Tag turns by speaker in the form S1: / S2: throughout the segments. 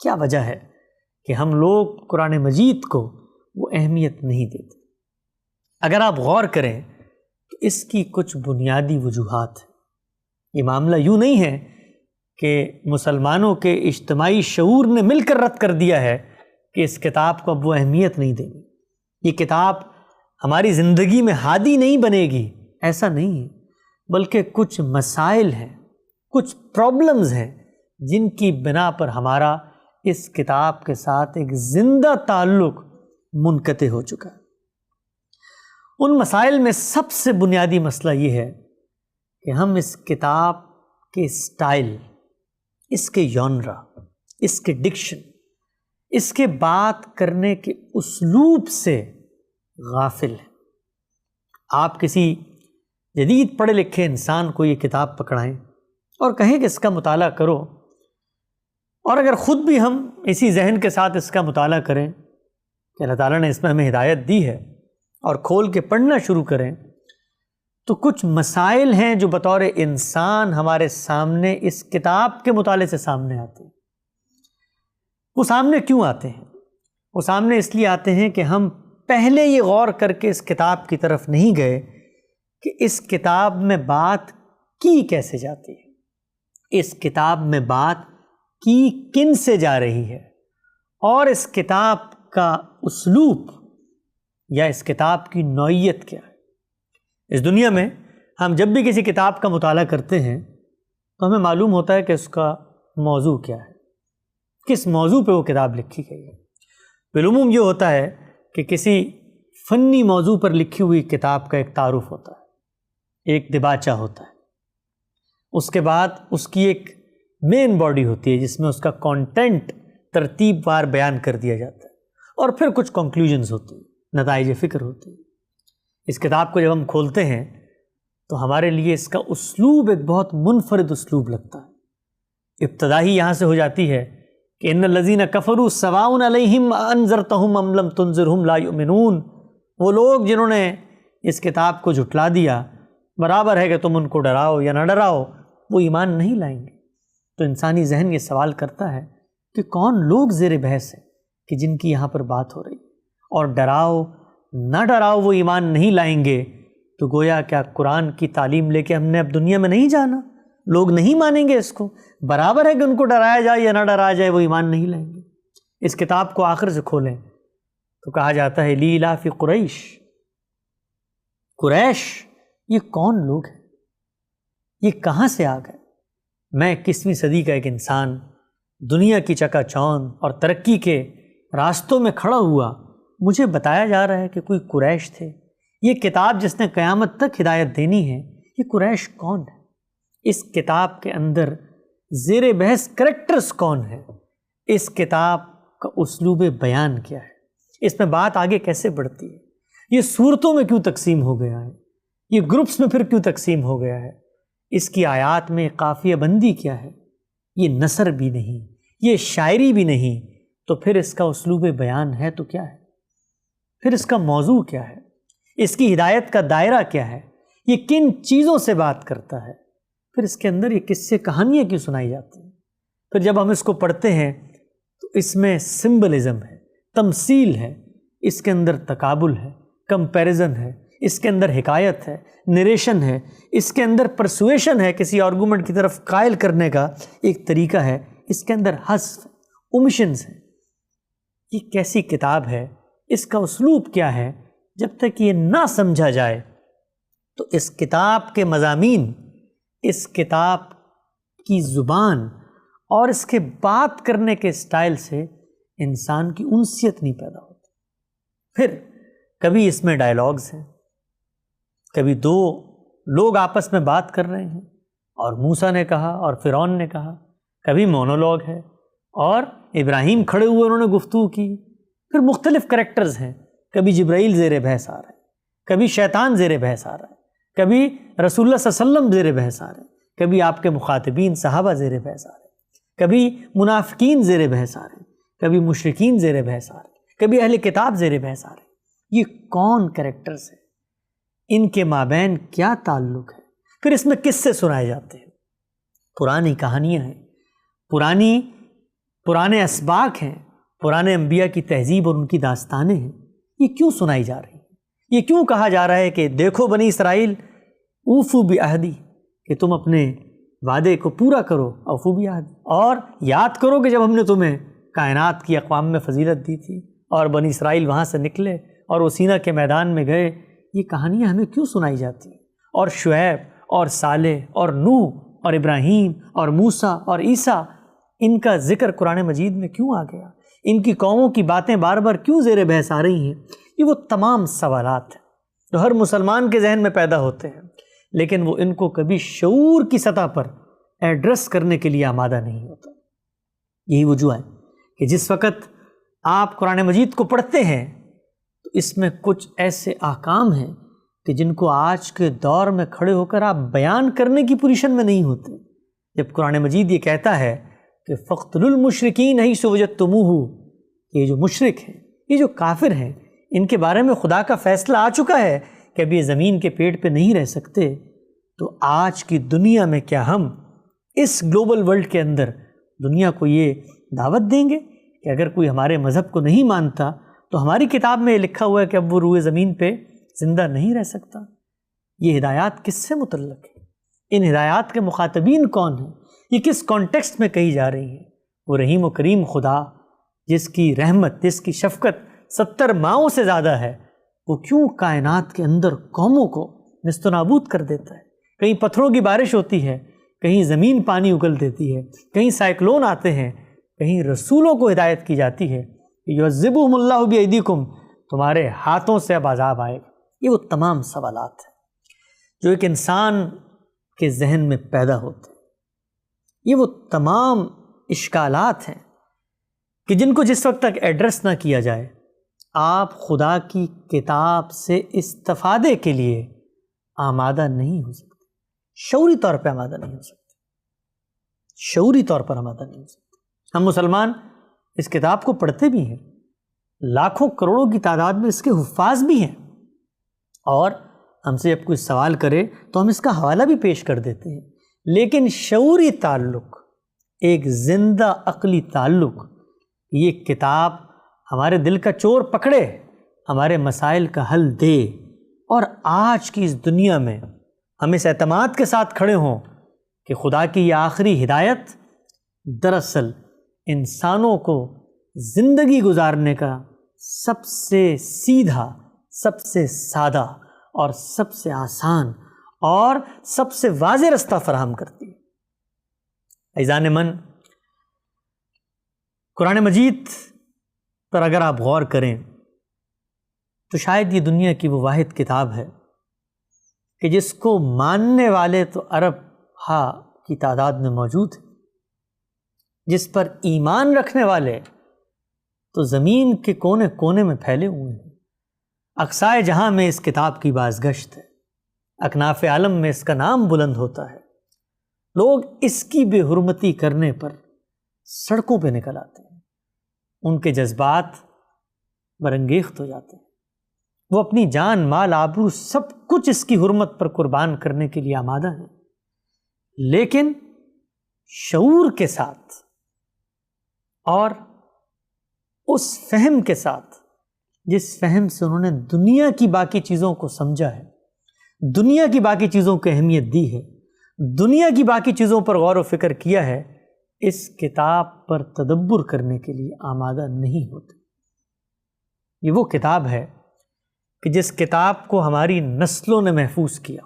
S1: کیا وجہ ہے کہ ہم لوگ قرآن مجید کو وہ اہمیت نہیں دیتے؟ اگر آپ غور کریں تو اس کی کچھ بنیادی وجوہات ہیں۔ یہ معاملہ یوں نہیں ہے کہ مسلمانوں کے اجتماعی شعور نے مل کر رد کر دیا ہے کہ اس کتاب کو اب وہ اہمیت نہیں دیں گے، یہ کتاب ہماری زندگی میں ہادی نہیں بنے گی، ایسا نہیں ہے، بلکہ کچھ مسائل ہیں، کچھ پرابلمز ہیں جن کی بنا پر ہمارا اس کتاب کے ساتھ ایک زندہ تعلق منقطع ہو چکا ہے۔ ان مسائل میں سب سے بنیادی مسئلہ یہ ہے کہ ہم اس کتاب کے سٹائل، اس کے ژانرا، اس کے ڈکشن، اس کے بات کرنے کے اسلوب سے غافل ہیں۔ آپ کسی جدید پڑھے لکھے انسان کو یہ کتاب پکڑائیں اور کہیں کہ اس کا مطالعہ کرو، اور اگر خود بھی ہم اسی ذہن کے ساتھ اس کا مطالعہ کریں کہ اللہ تعالیٰ نے اس میں ہمیں ہدایت دی ہے اور کھول کے پڑھنا شروع کریں، تو کچھ مسائل ہیں جو بطور انسان ہمارے سامنے اس کتاب کے مطالعے سے سامنے آتے ہیں۔ وہ سامنے کیوں آتے ہیں؟ وہ سامنے اس لیے آتے ہیں کہ ہم پہلے یہ غور کر کے اس کتاب کی طرف نہیں گئے کہ اس کتاب میں بات کی کیسے جاتی ہے، اس کتاب میں بات کی کن سے جا رہی ہے، اور اس کتاب کا اسلوب یا اس کتاب کی نوعیت کیا ہے۔ اس دنیا میں ہم جب بھی کسی کتاب کا مطالعہ کرتے ہیں تو ہمیں معلوم ہوتا ہے کہ اس کا موضوع کیا ہے، کس موضوع پہ وہ کتاب لکھی گئی ہے۔ بالعموم یہ ہوتا ہے کہ کسی فنی موضوع پر لکھی ہوئی کتاب کا ایک تعارف ہوتا ہے، ایک دباچہ ہوتا ہے، اس کے بعد اس کی ایک مین باڈی ہوتی ہے جس میں اس کا کانٹینٹ ترتیب وار بیان کر دیا جاتا ہے، اور پھر کچھ کنکلوژنز ہوتی ہیں، نتائج فکر ہوتی ہیں۔ اس کتاب کو جب ہم کھولتے ہیں تو ہمارے لیے اس کا اسلوب ایک بہت منفرد اسلوب لگتا ہے۔ ابتدا ہی یہاں سے ہو جاتی ہے کہ ان الذین کفروا سواء علیہم انذرتہم ام لم تنذرہم لا یؤمنون، وہ لوگ جنہوں نے اس کتاب کو جھٹلا دیا، برابر ہے کہ تم ان کو ڈراؤ یا نہ ڈراؤ، وہ ایمان نہیں لائیں گے۔ تو انسانی ذہن یہ سوال کرتا ہے کہ کون لوگ زیر بحث ہیں کہ جن کی یہاں پر بات ہو رہی ہے، اور ڈراؤ نہ ڈراؤ وہ ایمان نہیں لائیں گے، تو گویا کیا قرآن کی تعلیم لے کے ہم نے اب دنیا میں نہیں جانا، لوگ نہیں مانیں گے اس کو، برابر ہے کہ ان کو ڈرایا جائے یا نہ ڈرایا جائے وہ ایمان نہیں لائیں گے۔ اس کتاب کو آخر سے کھولیں تو کہا جاتا ہے لیلاف قریش، قریش یہ کون لوگ ہیں، یہ کہاں سے آ گئے؟ میں 21ویں صدی کا ایک انسان دنیا کی چکا چوند اور ترقی کے راستوں میں کھڑا ہوا، مجھے بتایا جا رہا ہے کہ کوئی قریش تھے، یہ کتاب جس نے قیامت تک ہدایت دینی ہے، یہ قریش کون ہے؟ اس کتاب کے اندر زیر بحث کریکٹرز کون ہیں؟ اس کتاب کا اسلوب بیان کیا ہے؟ اس میں بات آگے کیسے بڑھتی ہے؟ یہ صورتوں میں کیوں تقسیم ہو گیا ہے؟ یہ گروپس میں پھر کیوں تقسیم ہو گیا ہے؟ اس کی آیات میں قافیہ بندی کیا ہے؟ یہ نثر بھی نہیں، یہ شاعری بھی نہیں، تو پھر اس کا اسلوب بیان ہے تو کیا ہے؟ پھر اس کا موضوع کیا ہے؟ اس کی ہدایت کا دائرہ کیا ہے؟ یہ کن چیزوں سے بات کرتا ہے؟ پھر اس کے اندر یہ قصے کہانیاں کیوں سنائی جاتی ہیں؟ پھر جب ہم اس کو پڑھتے ہیں تو اس میں سمبلزم ہے، تمثیل ہے، اس کے اندر تقابل ہے، کمپیریزن ہے، اس کے اندر حکایت ہے، نریشن ہے، اس کے اندر پرسویشن ہے، کسی آرگومنٹ کی طرف قائل کرنے کا ایک طریقہ ہے، اس کے اندر حذف، اومیشنز ہیں۔ یہ کیسی کتاب ہے؟ اس کا اسلوب کیا ہے؟ جب تک یہ نہ سمجھا جائے تو اس کتاب کے مضامین، اس کتاب کی زبان اور اس کے بات کرنے کے سٹائل سے انسان کی انسیت نہیں پیدا ہوتی۔ پھر کبھی اس میں ڈائلاگز ہیں، کبھی دو لوگ آپس میں بات کر رہے ہیں اور موسیٰ نے کہا اور فرعون نے کہا، کبھی مونولوگ ہے اور ابراہیم کھڑے ہوئے انہوں نے گفتگو کی، پھر مختلف کریکٹرز ہیں، کبھی جبرائیل زیر بحث آ رہے ہیں، کبھی شیطان زیر بحث آ رہا ہے، کبھی رسول اللہ صلی اللہ علیہ وسلم زیر بحث آ رہے ہیں، کبھی آپ کے مخاطبین صحابہ زیر بحث آ رہے ہیں، کبھی منافقین زیر بحث آ رہے ہیں، کبھی مشرکین زیر بحث آ رہے ہیں، کبھی اہل کتاب زیر بحث آ رہے ہیں۔ یہ کون کریکٹرز ہیں؟ ان کے مابین کیا تعلق ہے؟ پھر اس میں قصے سنائے جاتے ہیں، پرانی کہانیاں ہیں، پرانی پرانے اسباق ہیں، پرانے انبیاء کی تہذیب اور ان کی داستانیں ہیں، یہ کیوں سنائی جا رہی ہیں؟ یہ کیوں کہا جا رہا ہے کہ دیکھو بنی اسرائیل اوفو بعہدی، کہ تم اپنے وعدے کو پورا کرو، اوفو بعہدی، اور یاد کرو کہ جب ہم نے تمہیں کائنات کی اقوام میں فضیلت دی تھی اور بنی اسرائیل وہاں سے نکلے اور وہ سینا کے میدان میں گئے، یہ کہانیاں ہمیں کیوں سنائی جاتی ہیں؟ اور شعیب اور صالح اور نوح اور ابراہیم اور موسیٰ اور عیسیٰ، ان کا ذکر قرآن مجید میں کیوں آ گیا؟ ان کی قوموں کی باتیں بار بار کیوں زیر بحث آ رہی ہیں؟ یہ وہ تمام سوالات ہیں جو ہر مسلمان کے ذہن میں پیدا ہوتے ہیں، لیکن وہ ان کو کبھی شعور کی سطح پر ایڈریس کرنے کے لیے آمادہ نہیں ہوتا۔ یہی وجہ ہے کہ جس وقت آپ قرآن مجید کو پڑھتے ہیں تو اس میں کچھ ایسے احکام ہیں کہ جن کو آج کے دور میں کھڑے ہو کر آپ بیان کرنے کی پوزیشن میں نہیں ہوتے۔ جب قرآن مجید یہ کہتا ہے کہ فَاقْتُلُوا الْمُشْرِكِينَ حَيْثُ وَجَدتُّمُوهُم، یہ جو مشرک ہیں، یہ جو کافر ہیں، ان کے بارے میں خدا کا فیصلہ آ چکا ہے کہ اب یہ زمین کے پیٹ پہ نہیں رہ سکتے، تو آج کی دنیا میں کیا ہم اس گلوبل ورلڈ کے اندر دنیا کو یہ دعوت دیں گے کہ اگر کوئی ہمارے مذہب کو نہیں مانتا تو ہماری کتاب میں یہ لکھا ہوا ہے کہ اب وہ روئے زمین پہ زندہ نہیں رہ سکتا؟ یہ ہدایات کس سے متعلق ہے؟ ان ہدایات کے مخاطبین کون ہیں؟ یہ کس کانٹیکسٹ میں کہی جا رہی ہیں؟ وہ رحیم و کریم خدا جس کی رحمت، جس کی شفقت 70 ماؤں سے زیادہ ہے، وہ کیوں کائنات کے اندر قوموں کو نست و نابود کر دیتا ہے؟ کہیں پتھروں کی بارش ہوتی ہے، کہیں زمین پانی اگل دیتی ہے، کہیں سائیکلون آتے ہیں، کہیں رسولوں کو ہدایت کی جاتی ہے کہ یعذبہم اللہ بایدیکم، تمہارے ہاتھوں سے اب عذاب آئے گا۔ یہ وہ تمام سوالات ہیں جو ایک انسان کے ذہن میں پیدا ہوتے ہیں، یہ وہ تمام اشکالات ہیں کہ جن کو جس وقت تک ایڈریس نہ کیا جائے آپ خدا کی کتاب سے استفادے کے لیے آمادہ نہیں ہو سکتے، شعوری طور پہ آمادہ نہیں ہو سکتے، شعوری طور پر آمادہ نہیں ہو سکتے۔ ہم مسلمان اس کتاب کو پڑھتے بھی ہیں، لاکھوں کروڑوں کی تعداد میں اس کے حفاظ بھی ہیں، اور ہم سے جب کوئی سوال کرے تو ہم اس کا حوالہ بھی پیش کر دیتے ہیں، لیکن شعوری تعلق، ایک زندہ عقلی تعلق، یہ کتاب ہمارے دل کا چور پکڑے، ہمارے مسائل کا حل دے، اور آج کی اس دنیا میں ہم اس اعتماد کے ساتھ کھڑے ہوں کہ خدا کی یہ آخری ہدایت دراصل انسانوں کو زندگی گزارنے کا سب سے سیدھا، سب سے سادہ اور سب سے آسان اور سب سے واضح رستہ فراہم کرتی ہے۔ عزیزان من، قرآن مجید پر اگر آپ غور کریں تو شاید یہ دنیا کی وہ واحد کتاب ہے کہ جس کو ماننے والے تو ارب ہا کی تعداد میں موجود ہیں، جس پر ایمان رکھنے والے تو زمین کے کونے کونے میں پھیلے ہوئے ہیں۔ اقصائے جہاں میں اس کتاب کی بازگشت ہے، اکناف عالم میں اس کا نام بلند ہوتا ہے، لوگ اس کی بے حرمتی کرنے پر سڑکوں پہ نکل آتے ہیں، ان کے جذبات برانگیخت ہو جاتے ہیں، وہ اپنی جان، مال، آبرو سب کچھ اس کی حرمت پر قربان کرنے کے لیے آمادہ ہیں، لیکن شعور کے ساتھ اور اس فہم کے ساتھ جس فہم سے انہوں نے دنیا کی باقی چیزوں کو سمجھا ہے، دنیا کی باقی چیزوں کو اہمیت دی ہے، دنیا کی باقی چیزوں پر غور و فکر کیا ہے، اس کتاب پر تدبر کرنے کے لیے آمادہ نہیں ہوتے۔ یہ وہ کتاب ہے کہ جس کتاب کو ہماری نسلوں نے محفوظ کیا،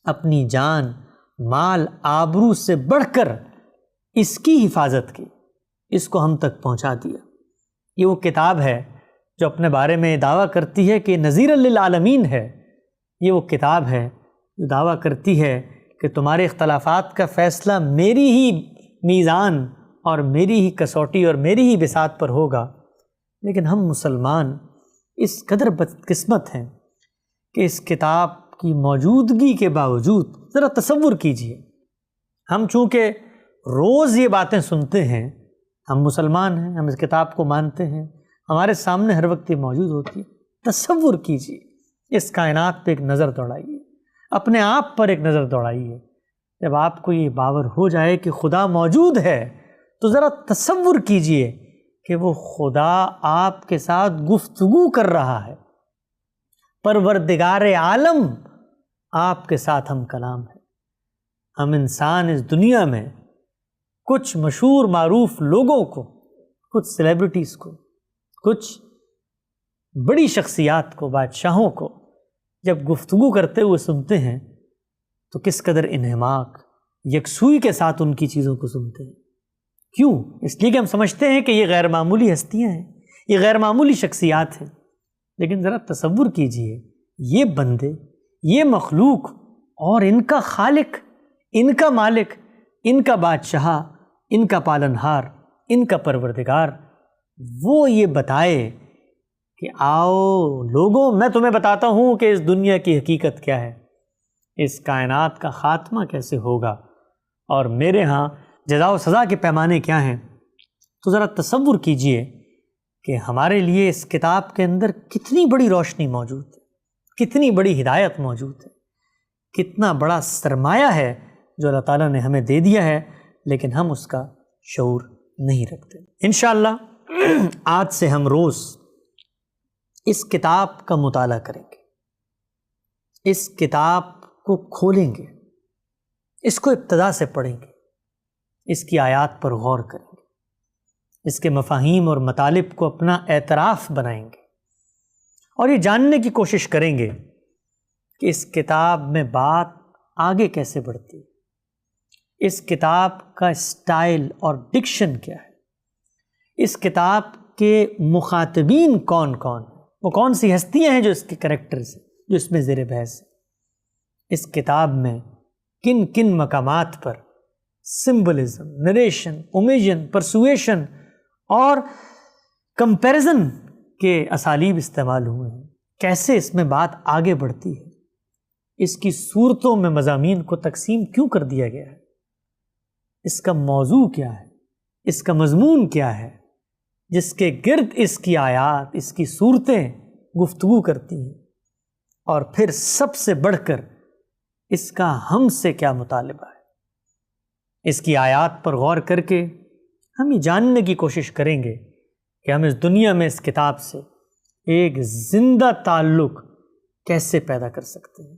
S1: اپنی جان، مال، آبرو سے بڑھ کر اس کی حفاظت کی، اس کو ہم تک پہنچا دیا۔ یہ وہ کتاب ہے جو اپنے بارے میں دعویٰ کرتی ہے کہ نذیر للعالمین ہے، یہ وہ کتاب ہے جو دعویٰ کرتی ہے کہ تمہارے اختلافات کا فیصلہ میری ہی میزان اور میری ہی کسوٹی اور میری ہی بساط پر ہوگا، لیکن ہم مسلمان اس قدر بدقسمت ہیں کہ اس کتاب کی موجودگی کے باوجود، ذرا تصور کیجئے، ہم چونکہ روز یہ باتیں سنتے ہیں، ہم مسلمان ہیں، ہم اس کتاب کو مانتے ہیں، ہمارے سامنے ہر وقت یہ موجود ہوتی ہے، تصور کیجئے، اس کائنات پہ ایک نظر دوڑائیے، اپنے آپ پر ایک نظر دوڑائیے، جب آپ کو یہ باور ہو جائے کہ خدا موجود ہے تو ذرا تصور کیجئے کہ وہ خدا آپ کے ساتھ گفتگو کر رہا ہے، پروردگار عالم آپ کے ساتھ ہم کلام ہے۔ ہم انسان اس دنیا میں کچھ مشہور معروف لوگوں کو، کچھ سیلیبریٹیز کو، کچھ بڑی شخصیات کو، بادشاہوں کو جب گفتگو کرتے ہوئے سنتے ہیں تو کس قدر انہماک، یکسوئی کے ساتھ ان کی چیزوں کو سنتے ہیں۔ کیوں؟ اس لیے کہ ہم سمجھتے ہیں کہ یہ غیر معمولی ہستیاں ہیں، یہ غیر معمولی شخصیات ہیں۔ لیکن ذرا تصور کیجئے، یہ بندے، یہ مخلوق، اور ان کا خالق، ان کا مالک، ان کا بادشاہ، ان کا پالنہار، ان کا پروردگار، وہ یہ بتائے کہ آؤ لوگوں، میں تمہیں بتاتا ہوں کہ اس دنیا کی حقیقت کیا ہے، اس کائنات کا خاتمہ کیسے ہوگا، اور میرے ہاں جزا و سزا کے پیمانے کیا ہیں۔ تو ذرا تصور کیجئے کہ ہمارے لیے اس کتاب کے اندر کتنی بڑی روشنی موجود ہے، کتنی بڑی ہدایت موجود ہے، کتنا بڑا سرمایہ ہے جو اللہ تعالیٰ نے ہمیں دے دیا ہے، لیکن ہم اس کا شعور نہیں رکھتے۔ انشاءاللہ آج سے ہم روز اس کتاب کا مطالعہ کریں گے، اس کتاب کو کھولیں گے، اس کو ابتدا سے پڑھیں گے، اس کی آیات پر غور کریں گے، اس کے مفاہیم اور مطالب کو اپنا اعتراف بنائیں گے، اور یہ جاننے کی کوشش کریں گے کہ اس کتاب میں بات آگے کیسے بڑھتی ہے، اس کتاب کا اسٹائل اور ڈکشن کیا ہے، اس کتاب کے مخاطبین کون کون ہیں، وہ کون سی ہستیاں ہیں جو اس کے کریکٹرز ہیں، جو اس میں زیر بحث ہیں، اس کتاب میں کن کن مقامات پر سمبلزم، نریشن، اومیشن، پرسویشن اور کمپیریزن کے اسالیب استعمال ہوئے ہیں، کیسے اس میں بات آگے بڑھتی ہے، اس کی صورتوں میں مضامین کو تقسیم کیوں کر دیا گیا ہے، اس کا موضوع کیا ہے، اس کا مضمون کیا ہے، جس کے گرد اس کی آیات، اس کی صورتیں گفتگو کرتی ہیں، اور پھر سب سے بڑھ کر اس کا ہم سے کیا مطالبہ ہے۔ اس کی آیات پر غور کر کے ہم یہ جاننے کی کوشش کریں گے کہ ہم اس دنیا میں اس کتاب سے ایک زندہ تعلق کیسے پیدا کر سکتے ہیں۔